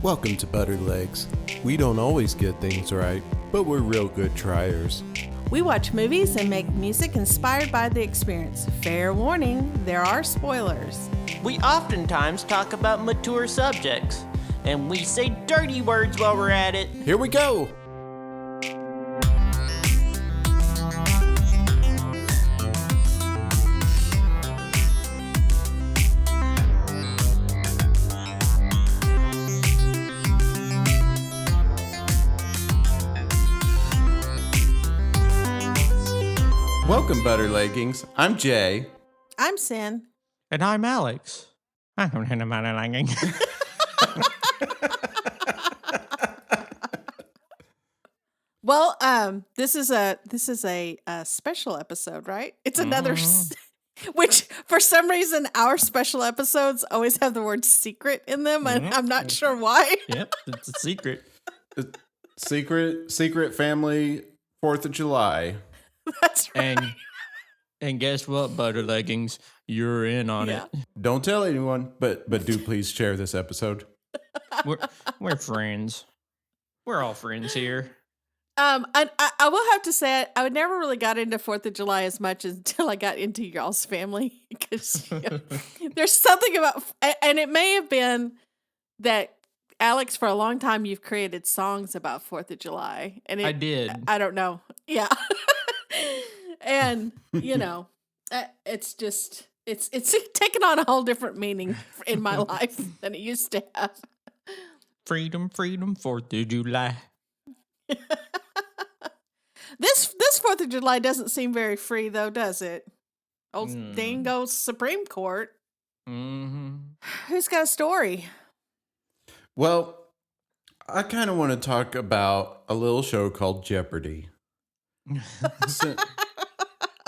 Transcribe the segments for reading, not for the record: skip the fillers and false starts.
Welcome to Butter Legs. We don't always get things right, but we're real good triers. We watch movies and make music inspired by the experience. Fair warning, there are spoilers. We oftentimes talk about mature subjects, and we say dirty words while we're at it. Here we go! Welcome, Butter Leggings. I'm Jay. I'm Sin. And I'm Alex. I don't have a lagging. Well, this is a special episode, right? It's another, which for some reason our special episodes always have the word secret in them, and I'm not sure why. Yep, it's a secret. Secret family 4th of July. That's right. And guess what, Butter Leggings? You're in on it. Don't tell anyone, but do please share this episode. We're friends. We're all friends here. I will have to say I never really got into 4th of July as much until I got into y'all's family, because there's something about, and it may have been that Alex, for a long time you've created songs about 4th of July, and I did. I don't know, yeah, and you know, it's just it's taken on a whole different meaning in my life than it used to have. Freedom, 4th of July. This 4th of July doesn't seem very free, though, does it? Old Dingo Supreme Court. Mm-hmm. Who's got a story? Well, I kind of want to talk about a little show called Jeopardy.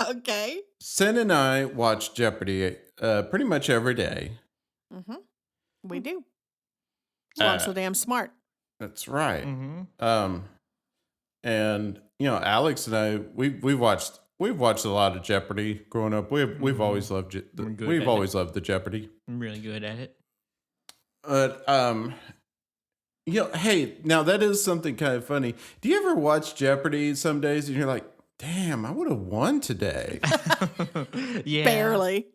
Okay. Sin and I watch Jeopardy pretty much every day. Mm-hmm. We do. Well, I'm so damn smart. That's right. Mm-hmm. And you know, Alex and I, we've watched a lot of Jeopardy growing up. We've always loved it. We've always loved the Jeopardy. I'm really good at it. But you know, hey, now that is something kind of funny. Do you ever watch Jeopardy some days and you're like, damn, I would have won today? Yeah. Barely.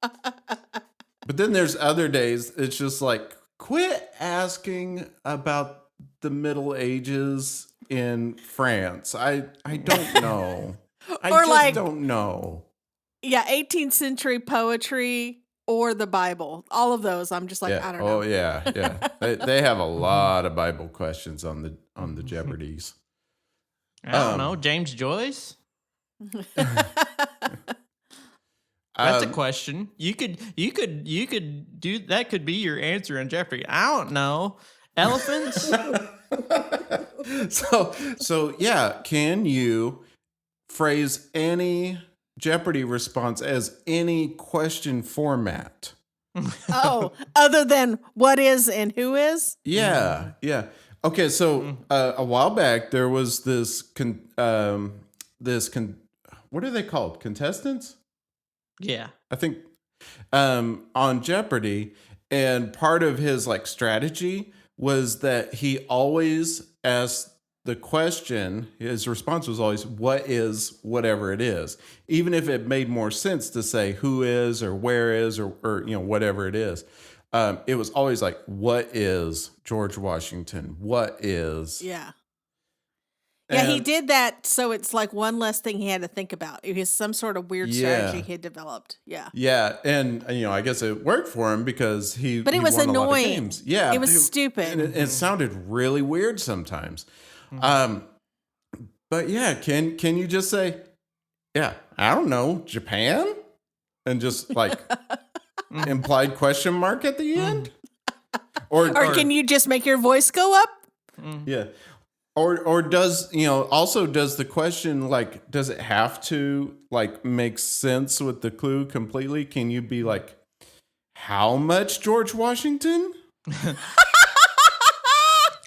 But then there's other days it's just like, quit asking about the Middle Ages in France. I don't know. I Or just like, don't know. Yeah, 18th century poetry or the Bible. All of those. I'm just like, Yeah. I don't know. Oh yeah. They have a lot of Bible questions on the Jeopardies. I don't know. James Joyce? That's a question. You could do that. Could be your answer on Jeopardy. I don't know. Elephants? So yeah, can you phrase any Jeopardy response as any question format? Oh, other than what is and who is? Yeah. Okay, so a while back there was this what are they called? Contestants? Yeah. I think on Jeopardy, and part of his like strategy was that he always asked the question, his response was always, what is whatever it is? Even if it made more sense to say who is or where is or you know, whatever it is. It was always like, what is George Washington? What is? Yeah. Yeah, he did that, so it's like one less thing he had to think about. It was some sort of weird strategy he had developed. Yeah. Yeah, and you know, I guess it worked for him because But it was won annoying. A lot of games. Yeah, it was stupid. And it sounded really weird sometimes. But yeah, can you just say, yeah, I don't know, Japan, and just like implied question mark at the end, or can you just make your voice go up? Yeah. Or does, you know, also does the question, like, does it have to, like, make sense with the clue completely? Can you be like, how much George Washington?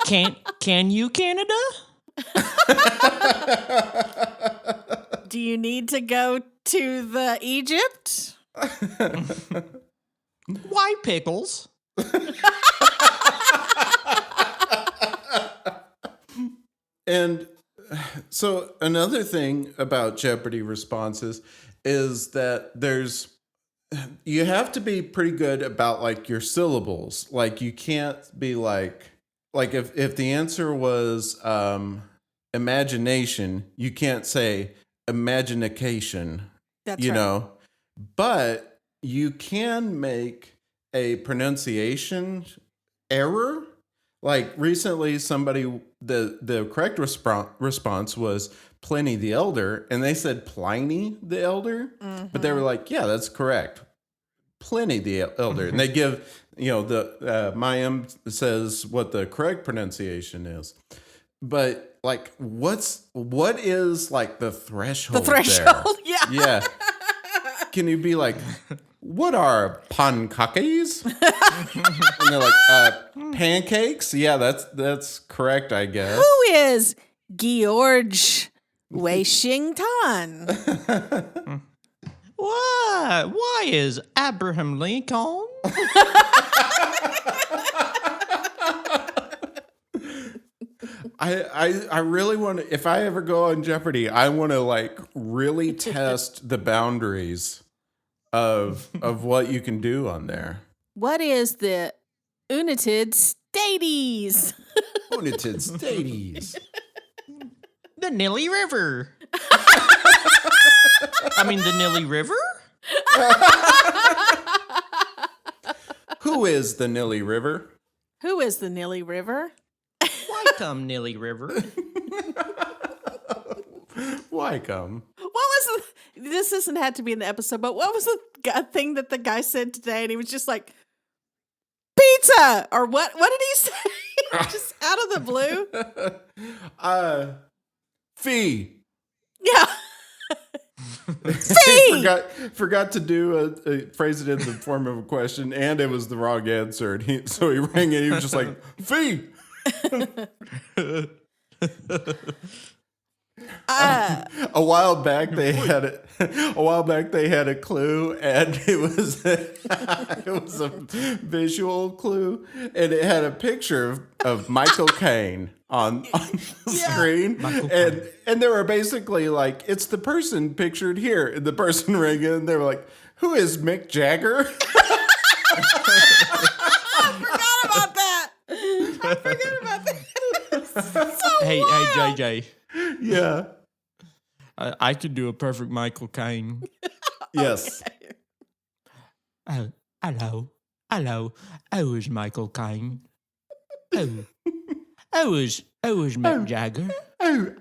Can you, Canada? Do you need to go to the Egypt? Why pickles? And so another thing about Jeopardy responses is that you have to be pretty good about like your syllables. Like you can't be like if the answer was imagination, you can't say imaginication. That's You right. know, but you can make a pronunciation error. Like recently, the correct response was Pliny the Elder, and they said Pliny the Elder, but they were like, yeah, that's correct, Pliny the Elder, and they give the Mayim says what the correct pronunciation is, but like what is like the threshold? The threshold, yeah. Yeah. Can you be like, what are pancakes? And they're like, pancakes? Yeah, that's correct, I guess. Who is George Washington? Why? Why is Abraham Lincoln? I really want to, if I ever go on Jeopardy, I want to like really test the boundaries of what you can do on there. What is the United States? United States. The Nilly River. I mean, the Nilly River? Who is the Nilly River? Who is the Nilly River? Welcome, Nilly River. Why come? What was this doesn't have to be in the episode, but what was the thing that the guy said today? And he was just like, pizza! Or what did he say? Just out of the blue? Fee. Yeah. He forgot to do phrase it in the form of a question, and it was the wrong answer. And so he rang it. He was just like, fee. A while back they had a clue, and it was a visual clue, and it had a picture of Michael Caine on the screen, and they were basically like, it's the person pictured here, and the person rang in, and they were like, who is Mick Jagger? I forgot about that. So Hey, JJ. Yeah. I could do a perfect Michael Caine. Yes. Oh, hello. I was Michael Caine. I was Mick Jagger. I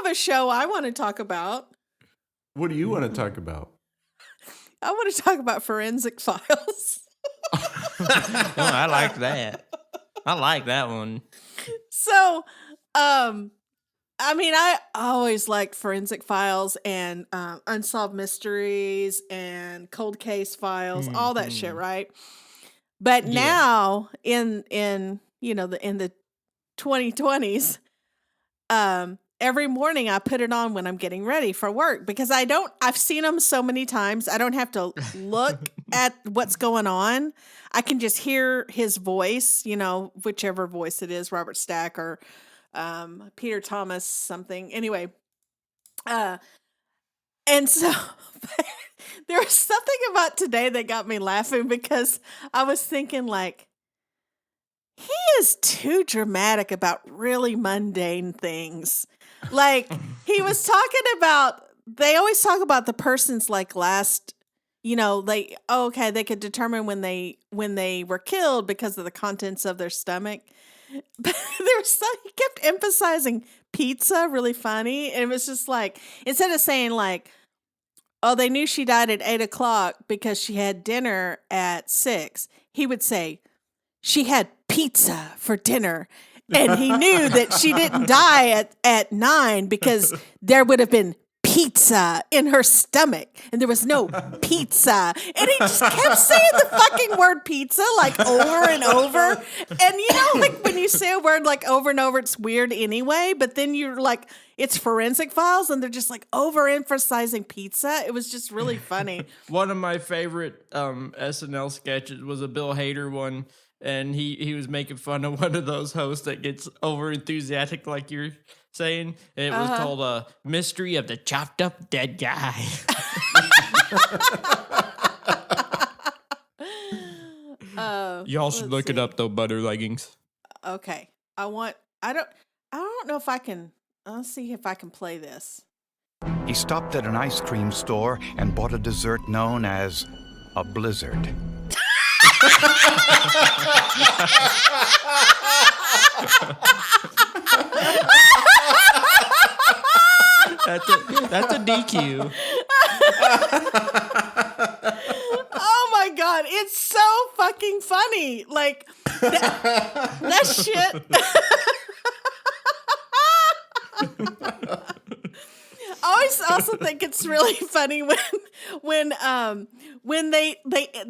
have a show I want to talk about. What do you want to talk about? I want to talk about forensic files. Oh, I like that. I like that one. So, I mean, I always liked forensic files and unsolved mysteries and cold case files, all that shit, right? But now in the 2020s, every morning I put it on when I'm getting ready for work because I've seen them so many times. I don't have to look at what's going on. I can just hear his voice, whichever voice it is, Robert Stack or Peter Thomas something. Anyway, and so there was something about today that got me laughing because I was thinking like, he is too dramatic about really mundane things. Like he was talking about, they always talk about the person's like last, they could determine when they were killed because of the contents of their stomach. But he kept emphasizing pizza, really funny. And it was just like, instead of saying like, oh, they knew she died at 8:00 because she had dinner at 6, he would say, she had pizza for dinner. And he knew that she didn't die at 9 because there would have been pizza in her stomach, and there was no pizza. And he just kept saying the fucking word pizza like over and over. And you know, like when you say a word like over and over, it's weird anyway, but then you're like, it's forensic files, and they're just like overemphasizing pizza. It was just really funny. One of my favorite SNL sketches was a Bill Hader one, and he was making fun of one of those hosts that gets over enthusiastic, like you're saying. And it was called Mystery of the Chopped Up Dead Guy. Y'all should look it up though, butter leggings. Okay. I don't know if I can. Let's see if I can play this. He stopped at an ice cream store and bought a dessert known as a blizzard. That's a DQ. Oh my God. It's so fucking funny. Like that shit. I always also think it's really funny when they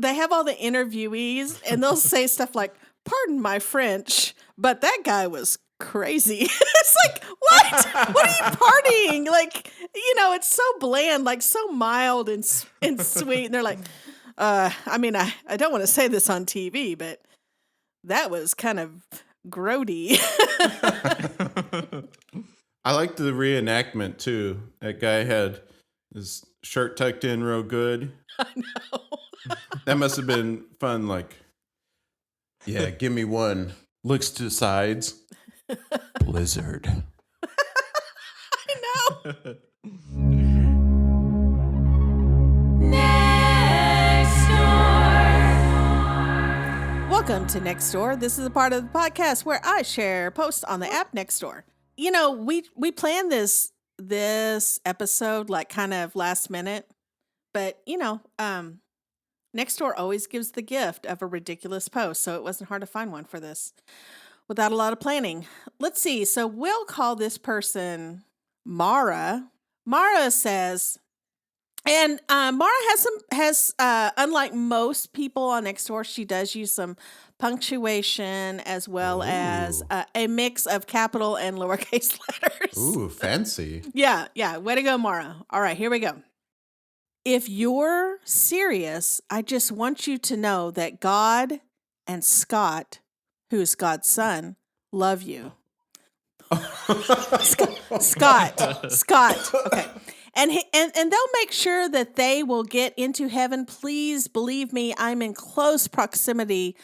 have all the interviewees and they'll say stuff like, "Pardon my French, but that guy was crazy." It's like, what? What are you partying? Like, you know, it's so bland, like so mild and sweet. And they're like, I mean, I don't want to say this on TV, but that was kind of grody. I liked the reenactment too. That guy had his shirt tucked in real good. I know. That must have been fun. Like, yeah, give me one. Looks to the sides. Blizzard. I know. Welcome to Next Door. This is a part of the podcast where I share posts on the app Next Door. You know, we planned this episode like kind of last minute, but you know, Nextdoor always gives the gift of a ridiculous post, so it wasn't hard to find one for this without a lot of planning. Let's see. So we'll call this person Mara. Mara says, and Mara has unlike most people on Nextdoor, she does use some punctuation as well as a mix of capital and lowercase letters. Ooh, fancy. Yeah. Way to go, Mara. All right, here we go. If you're serious, I just want you to know that God and Scott, who's God's son, love you. Scott. Okay. And they'll make sure that they will get into heaven. Please believe me, I'm in close proximity.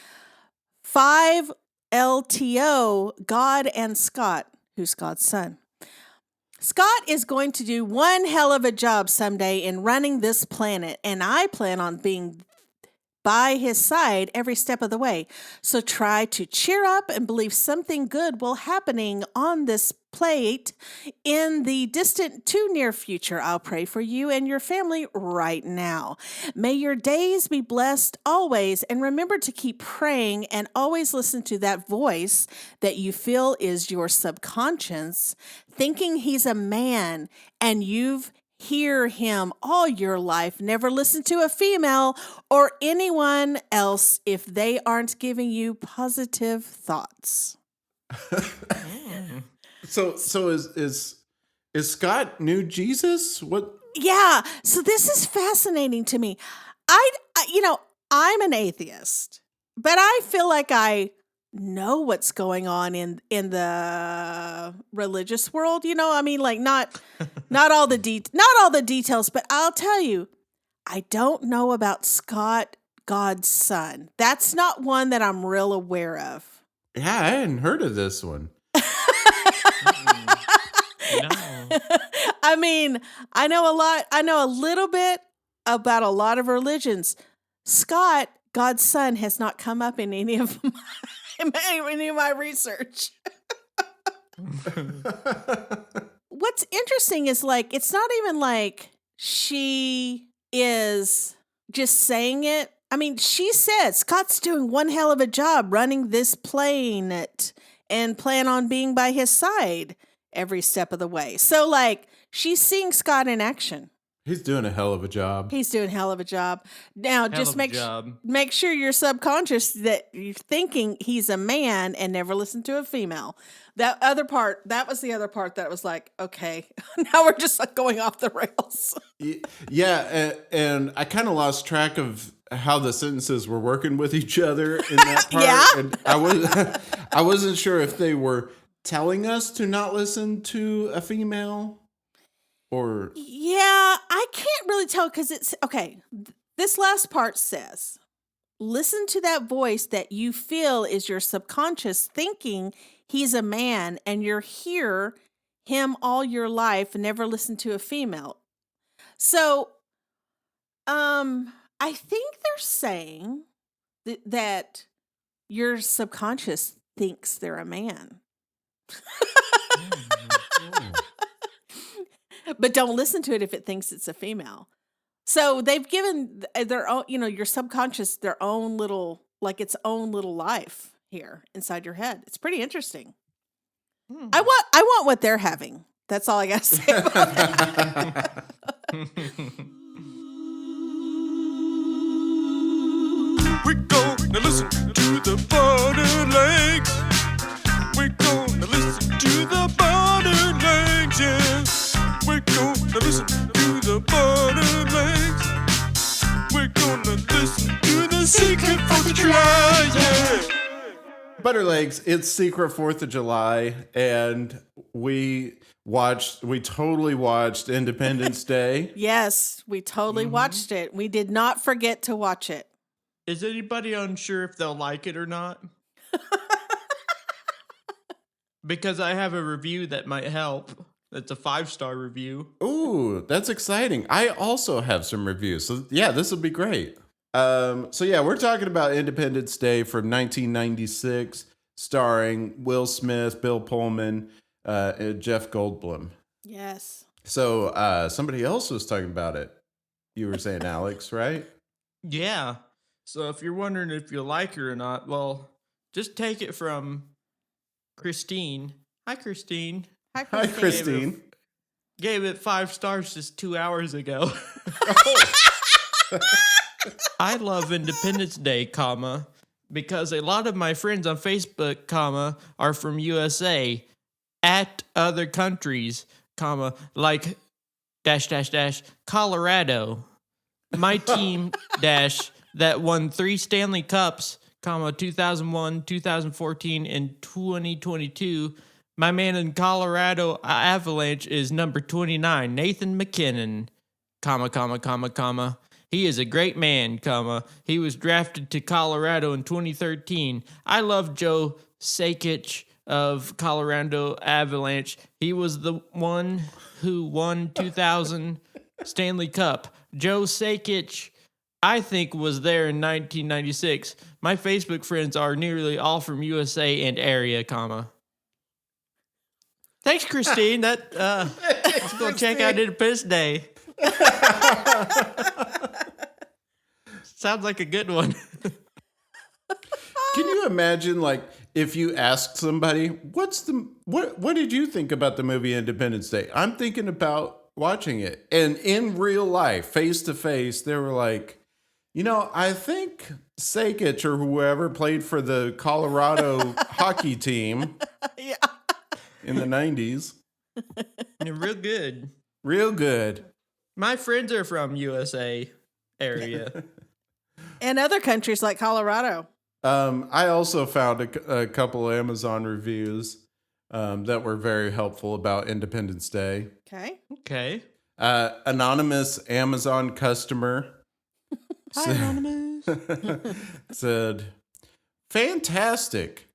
5 LTO, God and Scott, who's God's son. Scott is going to do one hell of a job someday in running this planet, and I plan on being by his side every step of the way. So try to cheer up and believe something good will happening on this plate in the distant to near future. I'll pray for you and your family right now. May your days be blessed always, and remember to keep praying and always listen to that voice that you feel is your subconscious, thinking he's a man and you've hear him all your life. Never listen to a female or anyone else if they aren't giving you positive thoughts. So is Scott new Jesus? What? Yeah. So this is fascinating to me. I'm an atheist, but I feel like I know what's going on in the religious world. You know, I mean, like not all the details, but I'll tell you, I don't know about Scott, God's son. That's not one that I'm real aware of. Yeah, I hadn't heard of this one. No. I mean, I know a little bit about a lot of religions. Scott, God's son, has not come up in any of my research. What's interesting is like, it's not even like she is just saying it. I mean, she said Scott's doing one hell of a job running this plane and plan on being by his side every step of the way. So like, She's seeing Scott in action. He's doing a hell of a job. He's doing a hell of a job. Now, just job. make sure you're subconscious that you're thinking he's a man and never listen to a female. That was the other part that was like, okay, now we're just like going off the rails. Yeah, and I kind of lost track of how the sentences were working with each other in that part. Yeah. And I wasn't sure if they were telling us to not listen to a female or... Yeah, I can't really tell because it's okay. This last part says, listen to that voice that you feel is your subconscious thinking he's a man and you're hear him all your life and never listen to a female. So, I think they're saying that your subconscious thinks they're a man. But don't listen to it if it thinks it's a female. So they've given their own, your subconscious their own little, like its own little life here inside your head. It's pretty interesting. I want what they're having. That's all I got to say about that. We're gonna listen to the modern legs. We're gonna listen to the modern legs, yeah. We're gonna listen to the modern legs. We're gonna listen to the secret 4th of July, yeah. Butterlegs, it's Secret 4th of July, and we totally watched Independence Day. Yes, we totally watched it. We did not forget to watch it. Is anybody unsure if they'll like it or not? Because I have a review that might help. It's a 5-star review. Ooh, that's exciting. I also have some reviews. So yeah, this will be great. We're talking about Independence Day from 1996, starring Will Smith, Bill Pullman, and Jeff Goldblum. Yes. So somebody else was talking about it. You were saying Alex, right? Yeah. So if you're wondering if you like her or not, well, just take it from Christine. Hi, Christine. Hi, Christine. Gave it 5 stars just 2 hours ago. I love Independence Day, because a lot of my friends on Facebook, are from USA at other countries, like Colorado. My team that won 3 Stanley Cups, 2001, 2014, and 2022. My man in Colorado Avalanche is number 29, Nathan McKinnon, He is a great man, He was drafted to Colorado in 2013. I love Joe Sakic of Colorado Avalanche. He was the one who won 2000 Stanley Cup. Joe Sakic, I think, was there in 1996. My Facebook friends are nearly all from USA and area, Thanks, Christine. Let's go check out Independence Day. Sounds like a good one. Can you imagine, like, if you asked somebody, what did you think about the movie Independence Day? I'm thinking about watching it. And in real life, face to face, they were like, I think Sakic or whoever played for the Colorado hockey team. Yeah. In the 90s. Real good. Real good. My friends are from USA area. And other countries like Colorado. I also found a couple Amazon reviews that were very helpful about Independence Day. Okay. Anonymous Amazon customer Hi, Anonymous. said, fantastic.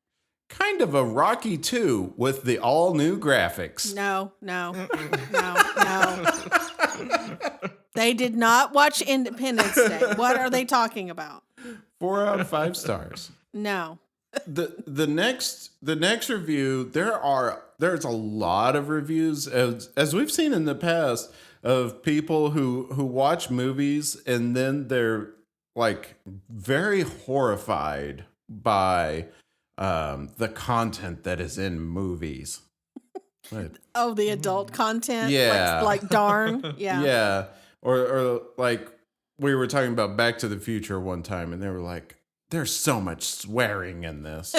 Kind of a Rocky 2 with the all-new graphics. No. They did not watch Independence Day. What are they talking about? 4 out of 5 stars. No. The next review, there's a lot of reviews as we've seen in the past of people who watch movies and then they're like very horrified by the content that is in movies. What? Oh, the adult content. Yeah. Like darn. Yeah. Yeah. Or like we were talking about Back to the Future one time, and they were like, "There's so much swearing in this."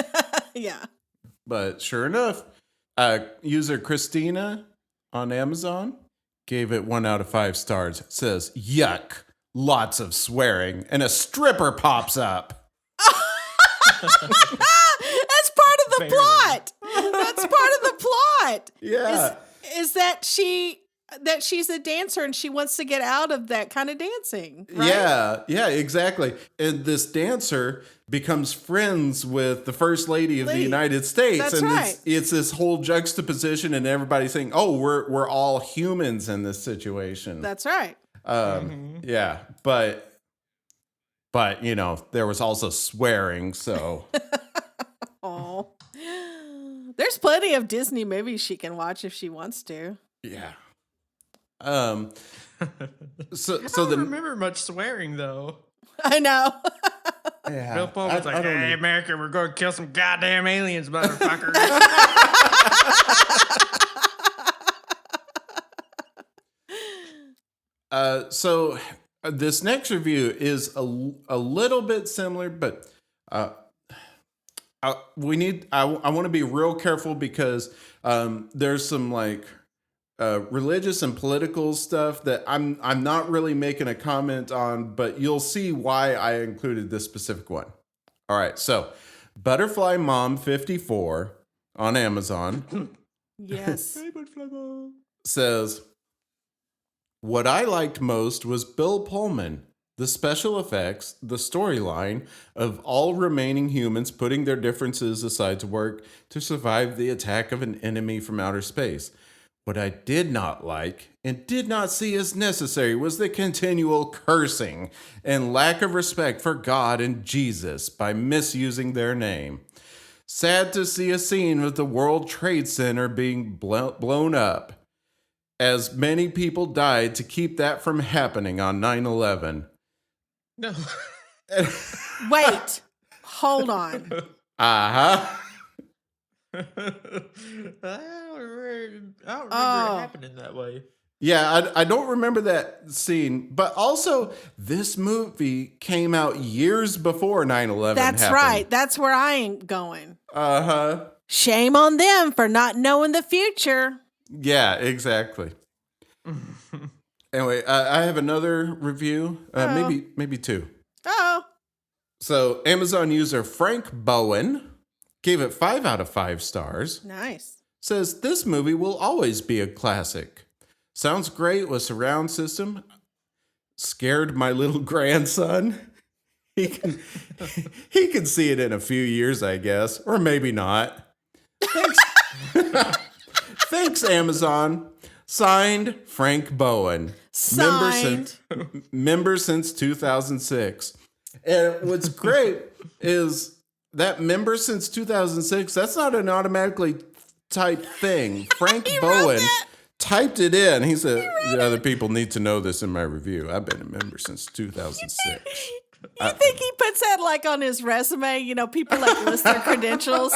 Yeah. But sure enough, user Christina on Amazon gave it 1 out of 5 stars. It says, "Yuck, lots of swearing," and a stripper pops up. That's part of the Barely. plot. That's part of the plot. Yeah. Is that she's a dancer and she wants to get out of that kind of dancing. Right? Yeah, exactly. And this dancer becomes friends with the First Lady of the United States. That's and right. it's this whole juxtaposition, and everybody saying, "Oh, we're all humans in this situation." That's right. Yeah, but you know, there was also swearing, so Oh. There's plenty of Disney movies she can watch if she wants to. yeah. I So don't the remember much swearing though. I know. yeah, Bill Paul was like, I don't "Hey, know. America, we're going to kill some goddamn aliens, motherfucker." So this next review is a little bit similar, but I want to be real careful because there's some like religious and political stuff that I'm not really making a comment on, but you'll see why I included this specific one. All right, so Butterfly Mom 54 on Amazon Yes. says, "What I liked most was Bill Pullman, the special effects, the storyline of all remaining humans putting their differences aside to work to survive the attack of an enemy from outer space. What I did not like and did not see as necessary was the continual cursing and lack of respect for God and Jesus by misusing their name. Sad to see a scene with the World Trade Center being blown up, as many people died to keep that from happening on 9/11. No. Wait. Hold on. Uh-huh. I don't remember it Oh. happening that way. Yeah, I don't remember that scene, but also this movie came out years before 9/11 That's happened. right. That's where I ain't going. Uh-huh. Shame on them for not knowing the future. Yeah, exactly. Anyway, I have another review, maybe two. Oh. So Amazon user Frank Bowen gave it 5 out of 5 stars. Nice. Says this movie will always be a classic. Sounds great with surround system. Scared my little grandson. He can see it in a few years, I guess, or maybe not. Thanks. Thanks, Amazon. Signed, Frank Bowen. Signed. Member since 2006. And what's great is that member since 2006, that's not an automatically typed thing. Frank Bowen typed it in. He said, the other people need to know this in my review. I've been a member since 2006. You think he puts that like on his resume? You know, people like list their credentials.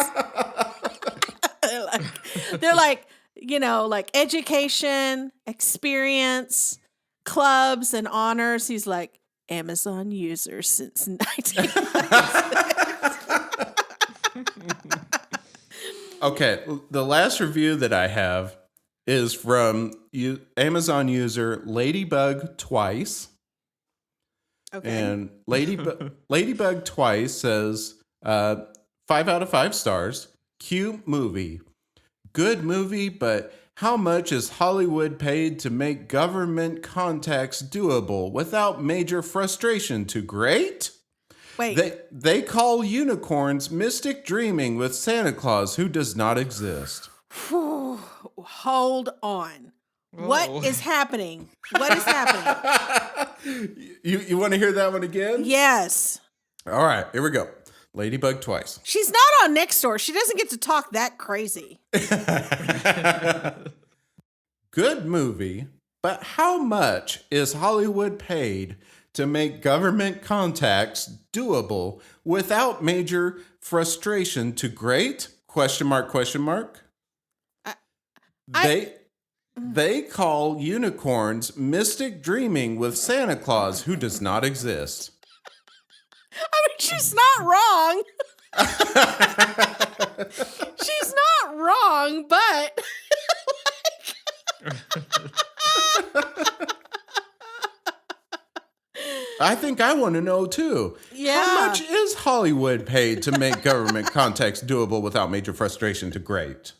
they're like, you know, like education, experience, clubs, and honors. He's like, Amazon user since 1996. Okay, the last review that I have is from Amazon user Ladybug Twice. Okay. And Ladybug Twice says 5 out of 5 stars. Cute movie. Good movie, but how much is Hollywood paid to make government contacts doable without major frustration to great? Wait. They call unicorns mystic dreaming with Santa Claus who does not exist. Hold on. Whoa. What is happening? What is happening? You want to hear that one again? Yes. All right, here we go. Ladybug Twice. She's not on Nextdoor. She doesn't get to talk that crazy. Good movie, but how much is Hollywood paid to make government contacts doable without major frustration to great? Question mark, question mark. They call unicorns mystic dreaming with Santa Claus, who does not exist. I mean, she's not wrong. She's not wrong, but I think I want to know too. Yeah. How much is Hollywood paid to make government context doable without major frustration to great?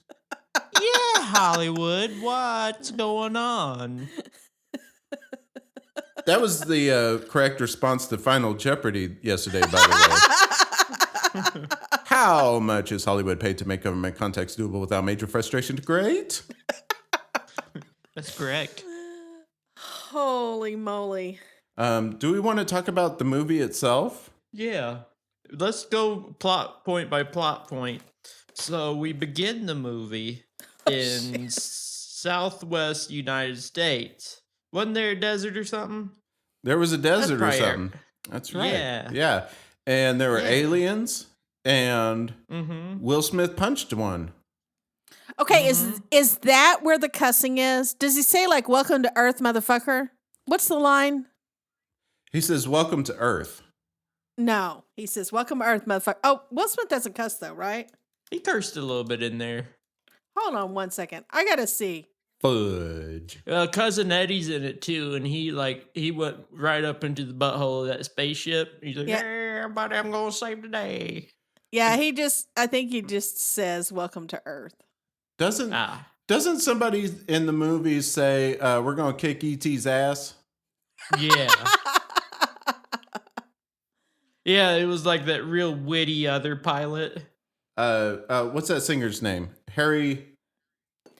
Yeah, Hollywood, what's going on? That was the correct response to Final Jeopardy yesterday, by the way. How much is Hollywood paid to make government context doable without major frustration to great? That's correct. holy moly. Do we want to talk about the movie itself? Yeah. Let's go plot point by plot point. So we begin the movie in Southwest United States. Wasn't there a desert or something? There was a desert or probably something. That's right. Yeah. Yeah. And there were aliens, and Will Smith punched one. Okay, is that where the cussing is? Does he say like "Welcome to Earth, motherfucker"? What's the line? He says, "Welcome to Earth." No, he says "Welcome to Earth, motherfucker." Oh, Will Smith doesn't cuss though, right? He cursed a little bit in there. Hold on 1 second. I gotta see. Fudge. Cousin Eddie's in it too, and he went right up into the butthole of that spaceship. He's like, Yeah. "Yeah, everybody, I'm gonna save the day." Yeah, I think he just says "Welcome to Earth." Doesn't somebody in the movie say, "We're gonna kick ET's ass"? Yeah. Yeah, it was like that real witty other pilot. What's that singer's name? Harry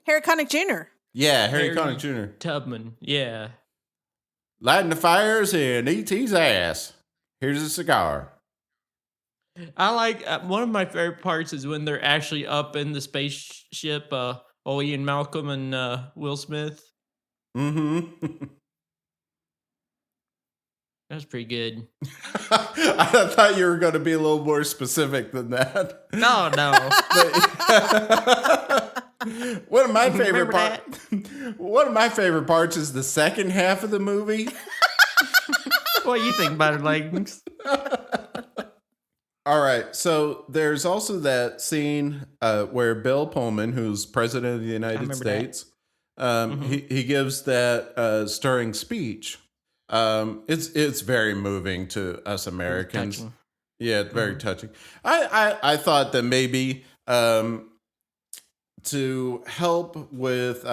Connick Jr. Yeah, Harry Connick Jr. Tubman, yeah. Lighting the fires in ET's ass. Here's a cigar. I like one of my favorite parts is when they're actually up in the spaceship. Ian Malcolm and Will Smith. Mm-hmm. That was pretty good. I thought you were going to be a little more specific than that. No. One of my favorite parts is the second half of the movie. What do you think about it, leggings? All right, so there's also that scene where Bill Pullman, who's president of the United States, he gives that stirring speech. It's very moving to us Americans. Yeah, it's very touching. I thought that maybe to help with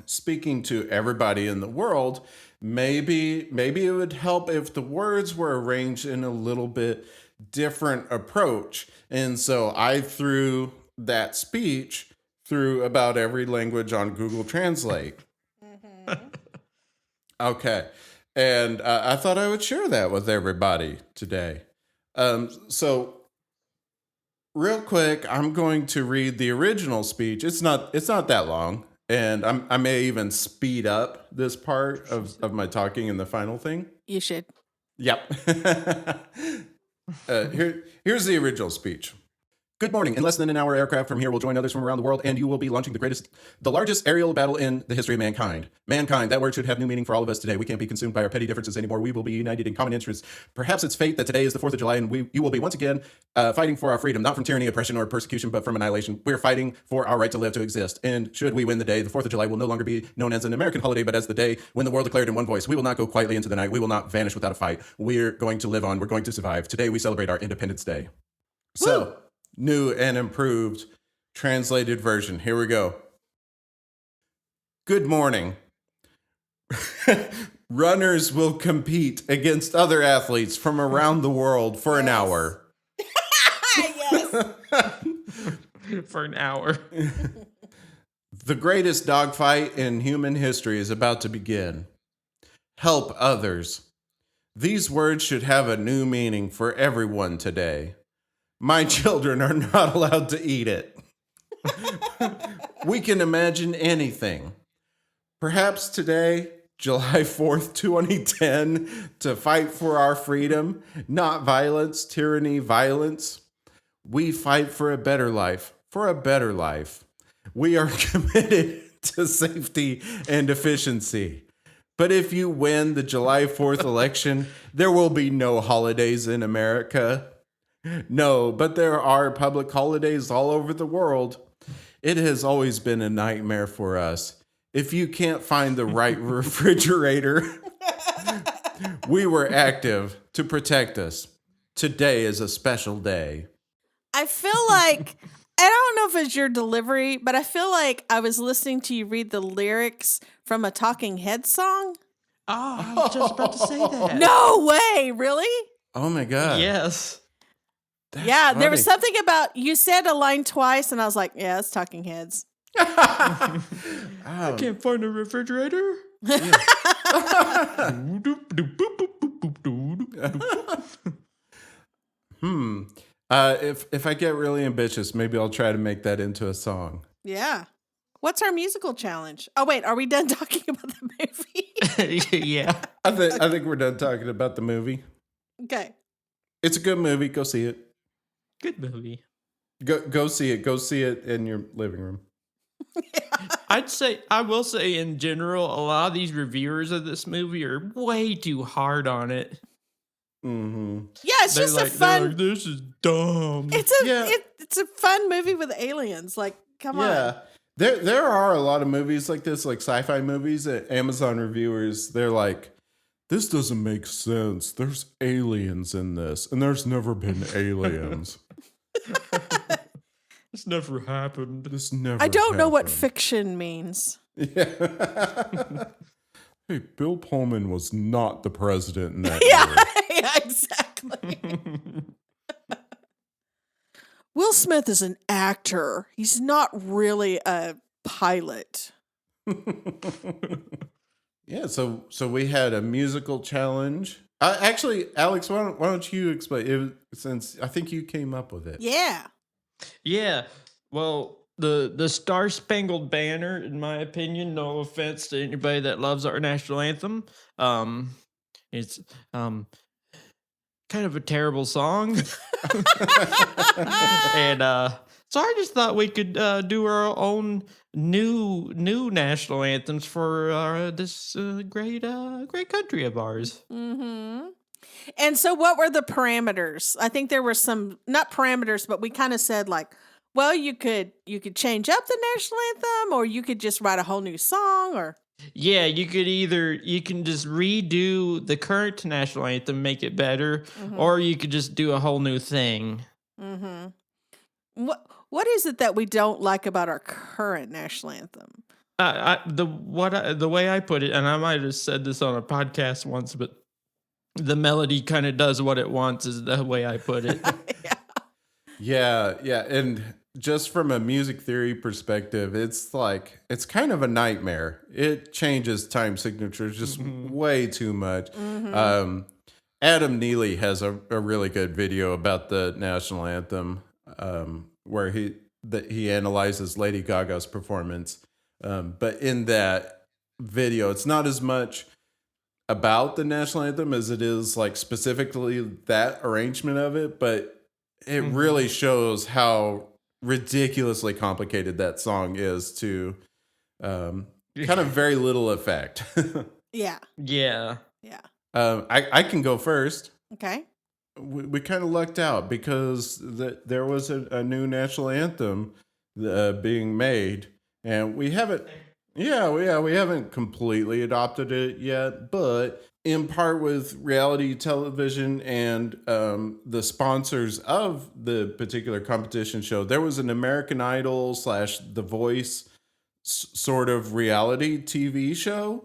speaking to everybody in the world, maybe it would help if the words were arranged in a little bit different approach. And so I threw that speech through about every language on Google Translate. Okay. And I thought I would share that with everybody today. So real quick, I'm going to read the original speech. It's not that long. And I may even speed up this part of my talking in the final thing. You should. Yep. Here's the original speech. Good morning. In less than an hour, aircraft from here will join others from around the world, and you will be launching the largest aerial battle in the history of mankind. Mankind, that word should have new meaning for all of us today. We can't be consumed by our petty differences anymore. We will be united in common interests. Perhaps it's fate that today is the 4th of July, and you will be once again fighting for our freedom, not from tyranny, oppression, or persecution, but from annihilation. We're fighting for our right to live, to exist. And should we win the day, the 4th of July will no longer be known as an American holiday, but as the day when the world declared in one voice, we will not go quietly into the night. We will not vanish without a fight. We're going to live on. We're going to survive. Today, we celebrate our Independence Day. So, new and improved translated version. Here we go. Good morning. Runners will compete against other athletes from around the world for an hour. Yes. For an hour. The greatest dogfight in human history is about to begin. Help others. These words should have a new meaning for everyone today. My children are not allowed to eat it. We can imagine anything. Perhaps today, July 4th, 2010, to fight for our freedom, not violence, tyranny, violence. We fight for a better life, We are committed to safety and efficiency. But if you win the July 4th election, there will be no holidays in America. No, but there are public holidays all over the world. It has always been a nightmare for us. If you can't find the right refrigerator, we were active to protect us. Today is a special day. I feel like, I don't know if it's your delivery, but I feel like I was listening to you read the lyrics from a Talking Heads song. Oh, I was just about to say that. No way, really? Oh my God. Yes. That's Yeah, there was funny. something about, you said a line twice, and I was like, yeah, it's Talking Heads. I can't find a refrigerator. If I get really ambitious, maybe I'll try to make that into a song. Yeah. What's our musical challenge? Oh, wait, are we done talking about the movie? Yeah. I think we're done talking about the movie. Okay. It's a good movie. Go see it. Good movie. Go see it. Go see it in your living room. I will say in general, a lot of these reviewers of this movie are way too hard on it. Mm-hmm. Yeah, it's They're just like, a fun. this is dumb. It's a fun movie with aliens. Like, come on. Yeah. There are a lot of movies like this, like sci-fi movies. Amazon reviewers, they're like, this doesn't make sense. There's aliens in this, and there's never been aliens. This never happened. This never. I don't know what happened. fiction means. Yeah. Hey, Bill Pullman was not the president in that Yeah, year. yeah, exactly. Will Smith is an actor. He's not really a pilot. Yeah, so we had a musical challenge. Actually, Alex, why don't you explain it, since I think you came up with it. Yeah. Yeah. Well, the Star Spangled Banner, in my opinion, no offense to anybody that loves our national anthem, it's kind of a terrible song. And so I just thought we could do our own new national anthems for this great country of ours. Mm-hmm. And so what were the parameters? I think there were some, not parameters, but we kind of said like, well, you could change up the national anthem, or you could just write a whole new song, or Yeah, you can just redo the current national anthem, make it better, or you could just do a whole new thing. mm-hmm. What is it that we don't like about our current national anthem? The way I put it, and I might have said this on a podcast once, but the melody kind of does what it wants, is the way I put it. Yeah, and just from a music theory perspective, it's kind of a nightmare. It changes time signatures just way too much. Adam Neely has a really good video about the national anthem, where he analyzes Lady Gaga's performance. But in that video, it's not as much about the national anthem as it is like specifically that arrangement of it, but it really shows how ridiculously complicated that song is to kind of very little effect. Yeah. Yeah. Yeah. I can go first. Okay. We kind of lucked out because there was a new national anthem being made, and we haven't completely adopted it yet, but in part with reality television and the sponsors of the particular competition show, there was an American Idol / The Voice sort of reality TV show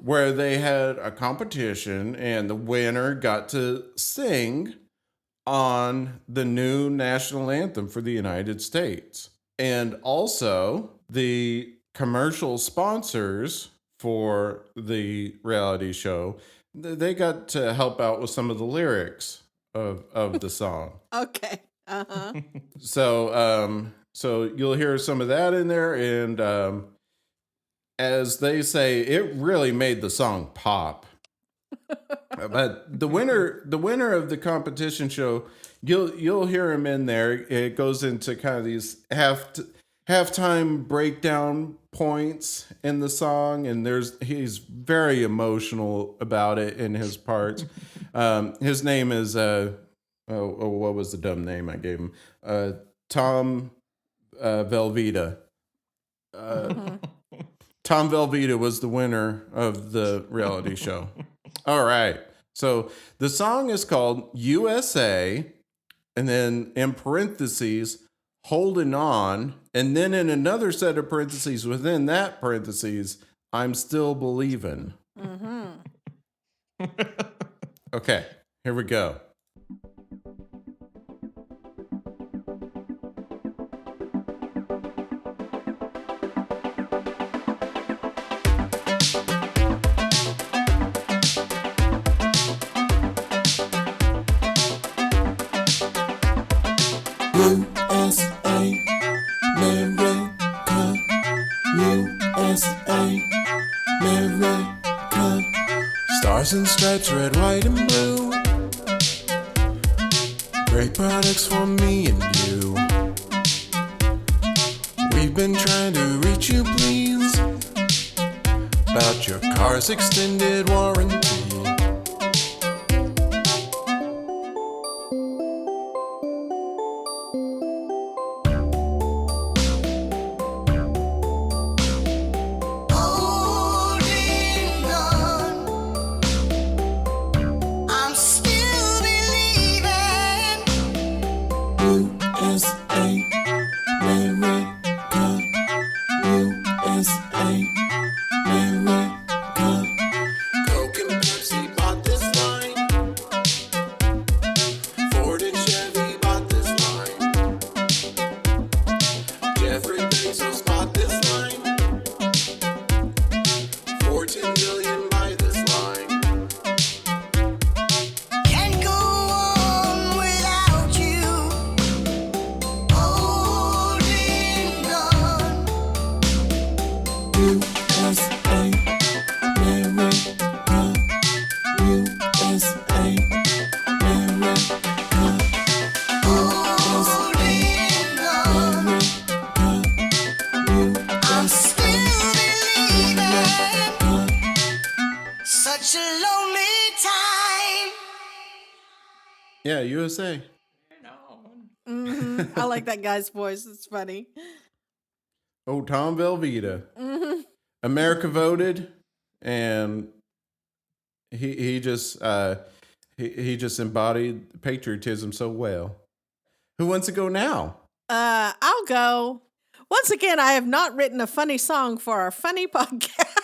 where they had a competition and the winner got to sing on the new national anthem for the United States. And also the commercial sponsors for the reality show, they got to help out with some of the lyrics of the song. Okay. Uh-huh. So you'll hear some of that in there, and as they say, it really made the song pop. But the winner of the competition show, you'll hear him in there. It goes into kind of these half halftime breakdown points in the song, and he's very emotional about it in his parts. His name is what was the dumb name I gave him? Tom Velveeta. Tom Velveeta was the winner of the reality show. All right. So the song is called USA, and then in parentheses, holding on, and then in another set of parentheses within that parentheses, I'm still believing. Okay, here we go. USA, America, USA, America. Stars and stripes, red, white, and blue. Great products for me and you. We've been trying to reach you, please, about your car's extended warranty. Yeah, USA. I like that guy's voice. It's funny. Oh, Tom Velveeta. America voted, and he just embodied patriotism so well. Who wants to go now? I'll go. Once again, I have not written a funny song for our funny podcast.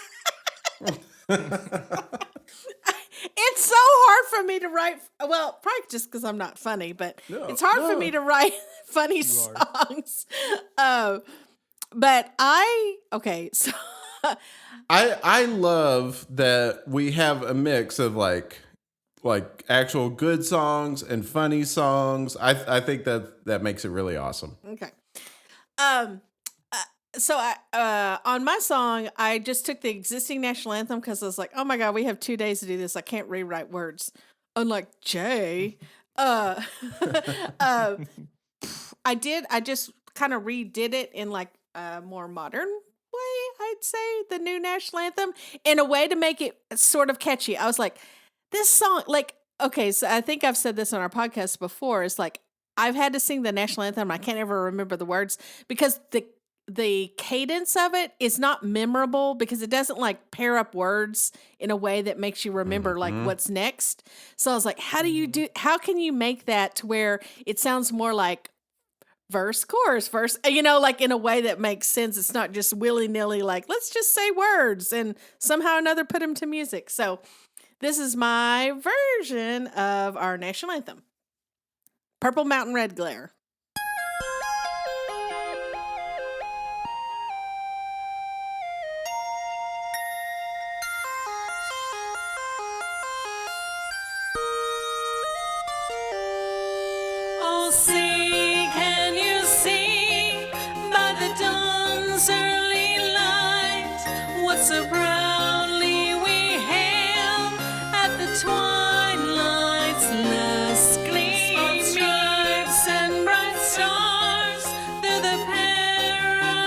It's so hard for me to write. Well, probably just because I'm not funny, but it's hard for me to write funny songs. But so I love that we have a mix of like actual good songs and funny songs. I think that makes it really awesome. Okay. So on my song, I just took the existing national anthem because I was like, oh my God, we have 2 days to do this. I can't rewrite words. Unlike Jay. I just kind of redid it in like a more modern way, I'd say, the new national anthem, in a way to make it sort of catchy. I was like, this song, like, okay, so I think I've said this on our podcast before. It's like, I've had to sing the national anthem. I can't ever remember the words because the cadence of it is not memorable because it doesn't like pair up words in a way that makes you remember like what's next. So I was like, how can you make that to where it sounds more like verse, chorus, verse, like in a way that makes sense. It's not just willy-nilly, like, let's just say words and somehow or another put them to music. So this is my version of our national anthem. Purple Mountain Red Glare. Oh, see, can you see by the dawn's early light what so proudly we hailed at the twilight's last gleaming? Stripes and bright stars through the perilous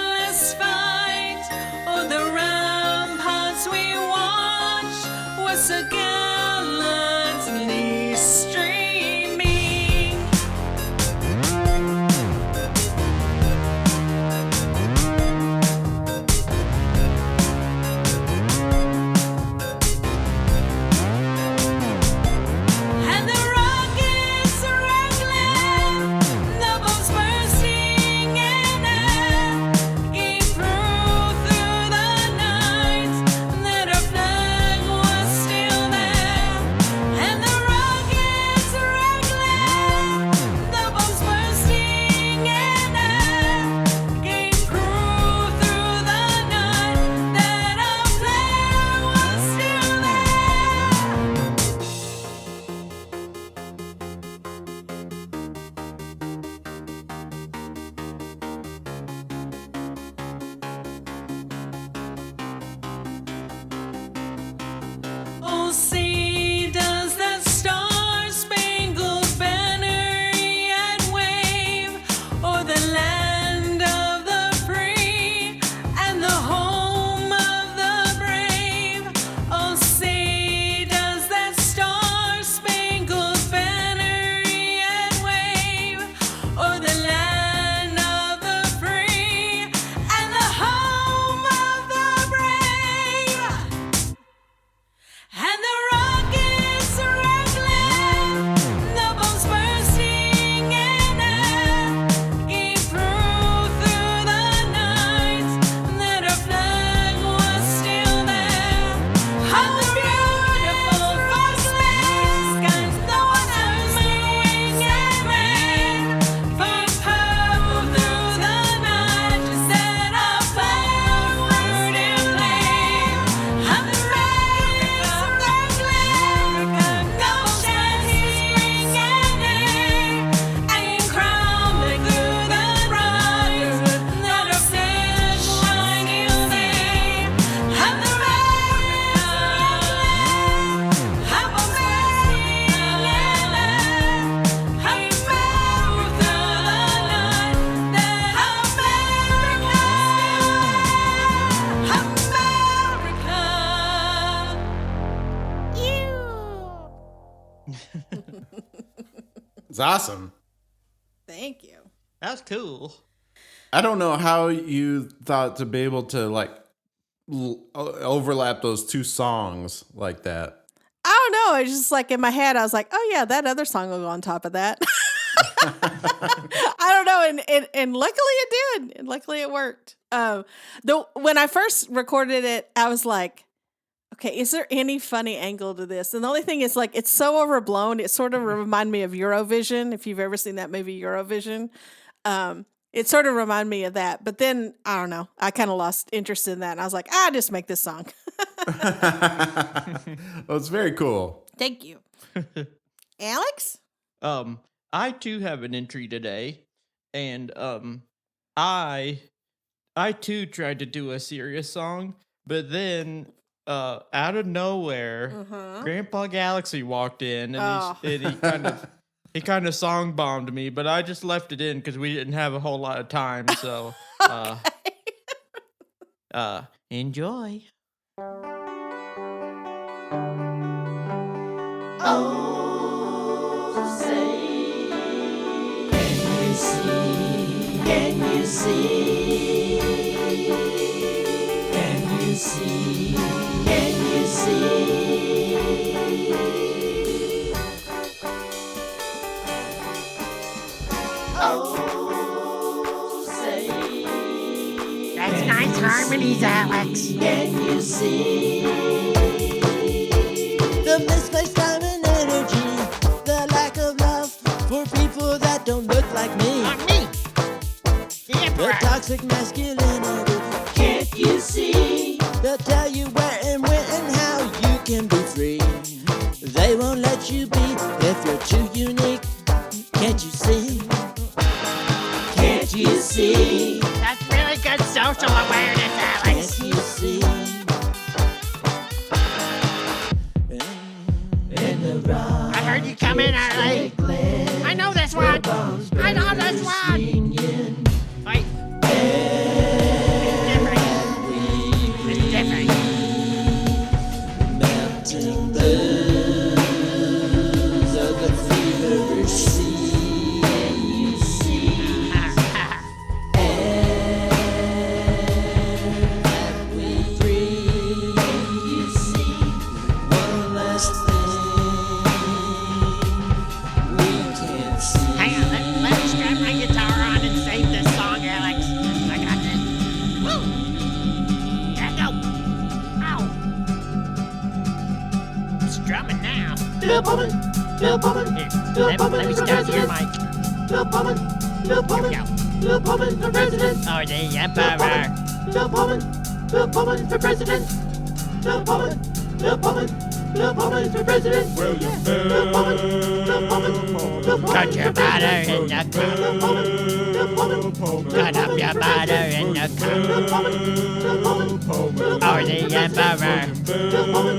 It's awesome. Thank you. That's cool. I don't know how you thought to be able to like overlap those two songs like that. I don't know. It's just like in my head, I was like, oh yeah, that other song will go on top of that. I don't know. And luckily it did. And luckily it worked. When I first recorded it, I was like, okay, is there any funny angle to this? And the only thing is like, it's so overblown. It sort of reminded me of Eurovision. If you've ever seen that movie Eurovision, it sort of reminded me of that. But then I don't know. I kind of lost interest in that. And I was like, just make this song. Well, it's very cool. Thank you. Alex? I too have an entry today, and I too tried to do a serious song, but then out of nowhere, Grandpa Galaxy walked in, and he kind of song bombed me, but I just left it in because we didn't have a whole lot of time. So enjoy. That's nice harmonies, Alex. Can you see the misplaced time and energy, the lack of love for people that don't look like me? Not me. The The Emperor. toxic masculinity. Can't you see? They'll tell you where and when and how you can be free. They won't let you be if you're too unique. Can't you see? Can't you see? That's really good social awareness, Alex. Can't you see? In the rock. I heard you come in early. I know this one. I know this one. Wait. It's different. It's different. Mountain blues of the feverish sea. Can you see? And we breathe. You see one last thing we can't see. Hang on, let me strap my guitar on and save this song, Alex. I got this. Woo! There go. Ow. I'm strumming now. Bill Pullman, Bill Pullman, Here, Bill let Pullman me for start your president. mic. Bill Pullman, Bill Pullman, Here Bill Pullman for president. Oh, the Bill Emperor. Pullman, Bill Pullman, Bill Pullman for president. Bill Pullman, Bill Pullman, Bill Pullman for president. William Bill Pullman, Bill Pullman, Bill Pullman Cut your for butter president. in the Bill cup. Pullman, Bill Pullman, Bill Cut up Pullman your for butter president. in the Bill cup. Pullman, Bill Pullman, Bill Oh, Pullman the for president. Emperor. Bill Pullman,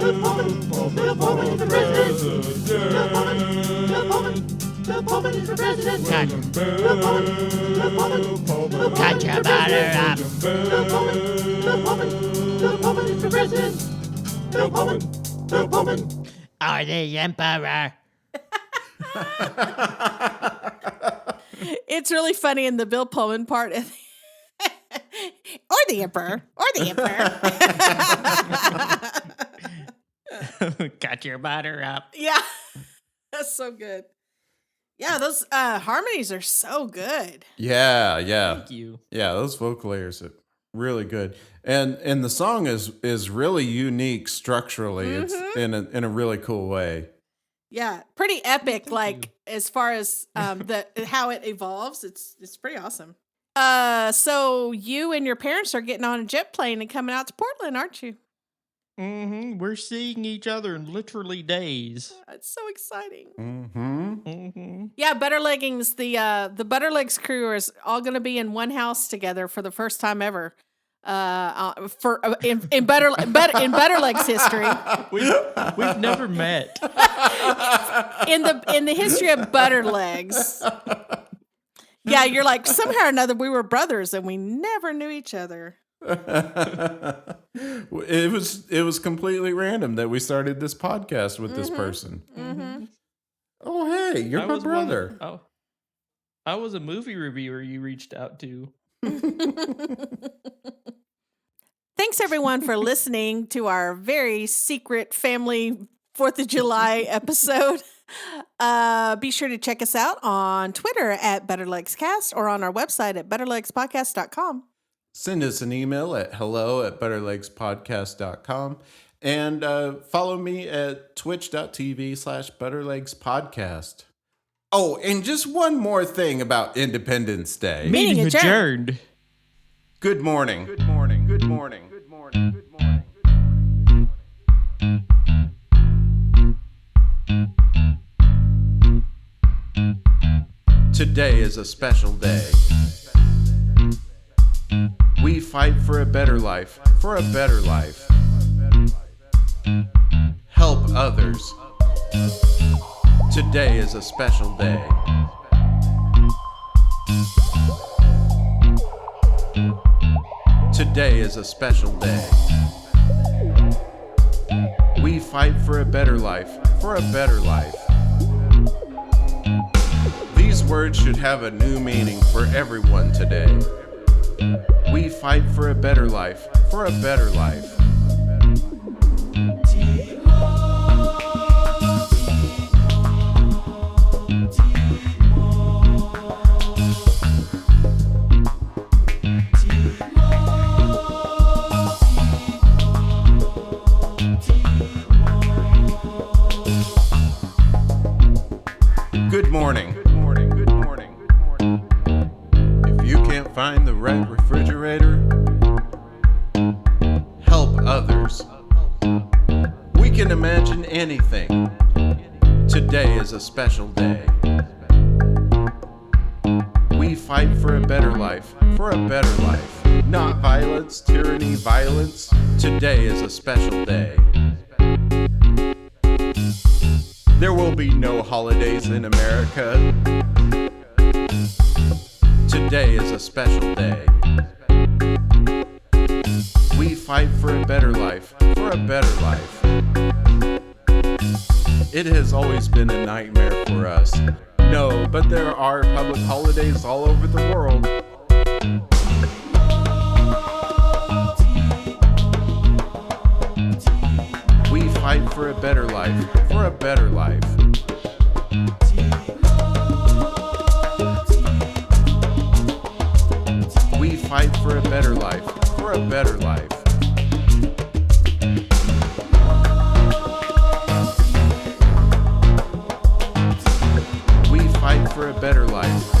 Bill Pullman, Bill Pullman for president. Bill Pullman, Bill Pullman, Bill Pullman is for president. Cut. Bill Pullman, Bill Pullman, Bill Pullman Cut your for butter president. up. Bill Pullman, Bill Pullman, Bill Pullman is for president. Bill Pullman, Bill Pullman. Oh, the Emperor. It's really funny in the Bill Pullman part. Or the Emperor. Or the Emperor. Cut your butter up. Yeah. That's so good. Yeah, those harmonies are so good. Yeah. Thank you. Yeah, those vocal layers are really good. And the song is really unique structurally. It's in a really cool way. Yeah, pretty epic. Like as far as the how it evolves, it's pretty awesome. So you and your parents are getting on a jet plane and coming out to Portland, aren't you? We're seeing each other in literally days. It's so exciting. Mm-hmm. Yeah, Butterleggings. The Butterlegs crew is all going to be in one house together for the first time ever. In Butterlegs history. We've never met. in the history of Butterlegs. Yeah, you're like somehow or another we were brothers and we never knew each other. It was completely random that we started this podcast with this person. Oh, hey, you're my was brother. I was a movie reviewer you reached out to. Thanks everyone for listening to our very secret family 4th of July episode. Be sure to check us out on Twitter at BetterLegsCast or on our website at BetterLegsPodcast.com. Send us an email at hello@betterlegspodcast.com and follow me at twitch.tv/BetterLegsPodcast. Oh, and just one more thing about Independence Day. Meeting adjourned. Good morning. Good morning. Good morning. Good morning. Good morning. Today is a special day. We fight for a better life, for a better life. Help others. Today is a special day. Today is a special day. We fight for a better life, for a better life. These words should have a new meaning for everyone today. We fight for a better life, for a better life. Good morning. Good morning. Good morning. Good morning. If you can't find the right refrigerator, help others. We can imagine anything. Today is a special day. We fight for a better life, for a better life. Not violence, tyranny, violence. Today is a special day. There will be no holidays in America. Today is a special day. We fight for a better life, for a better life. It has always been a nightmare for us. No, but there are public holidays all over the world. We fight for a better life, for a better life. We fight for a better life, for a better life. We fight for a better life,